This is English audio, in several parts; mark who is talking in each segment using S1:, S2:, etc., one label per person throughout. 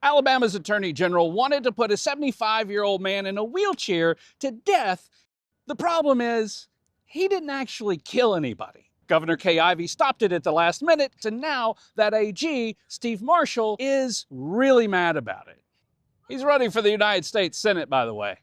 S1: Alabama's Attorney General wanted to put a 75-year-old man in a wheelchair to death. The problem is, he didn't actually kill anybody. Governor Ivey stopped it at the last minute, and now that AG, Steve Marshall, is really mad about it. He's running for the United States Senate, by the way.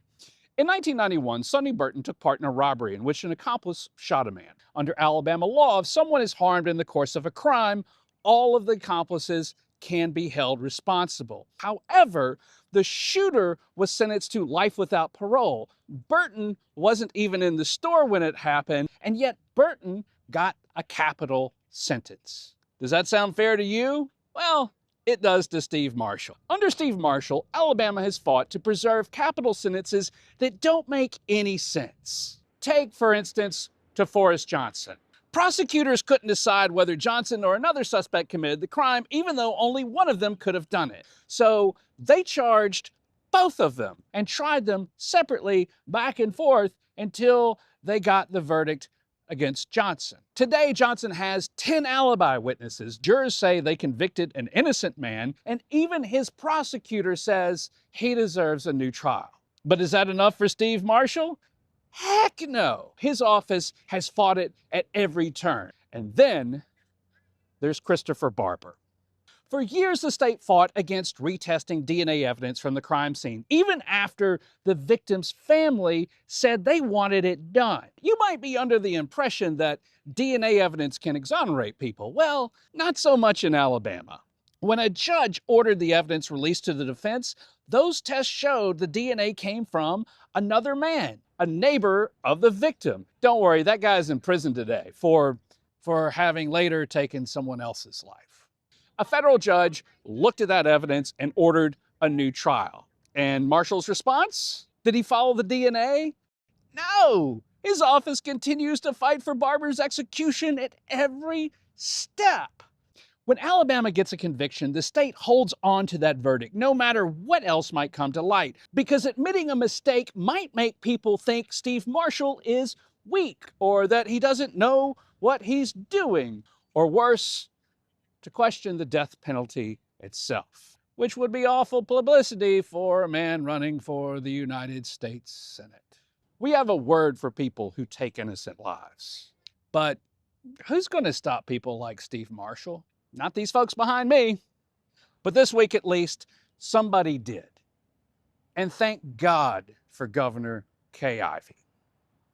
S1: In 1991, Sonny Burton took part in a robbery in which an accomplice shot a man. Under Alabama law, if someone is harmed in the course of a crime, all of the accomplices can be held responsible. However, the shooter was sentenced to life without parole. Burton wasn't even in the store when it happened, and yet Burton got a capital sentence. Does that sound fair to you? Well, it does to Steve Marshall. Under Steve Marshall, Alabama has fought to preserve capital sentences that don't make any sense. Take, for instance, DeForest Johnson. Prosecutors couldn't decide whether Johnson or another suspect committed the crime, even though only one of them could have done it. So they charged both of them and tried them separately back and forth until they got the verdict against Johnson. Today, Johnson has 10 alibi witnesses. Jurors say they convicted an innocent man, and even his prosecutor says he deserves a new trial. But is that enough for Steve Marshall? Heck no! His office has fought it at every turn. And then there's Christopher Barbour. For years, the state fought against retesting DNA evidence from the crime scene, even after the victim's family said they wanted it done. You might be under the impression that DNA evidence can exonerate people. Well, not so much in Alabama. When a judge ordered the evidence released to the defense, those tests showed the DNA came from another man, a neighbor of the victim. Don't worry, that guy's in prison today for having later taken someone else's life. A federal judge looked at that evidence and ordered a new trial. And Marshall's response? Did he follow the DNA? No! His office continues to fight for Barbour's execution at every step. When Alabama gets a conviction, the state holds on to that verdict, no matter what else might come to light, because admitting a mistake might make people think Steve Marshall is weak, or that he doesn't know what he's doing, or worse, to question the death penalty itself, which would be awful publicity for a man running for the United States Senate. We have a word for people who take innocent lives. But who's going to stop people like Steve Marshall? Not these folks behind me. But this week at least, somebody did. And thank God for Governor Ivey.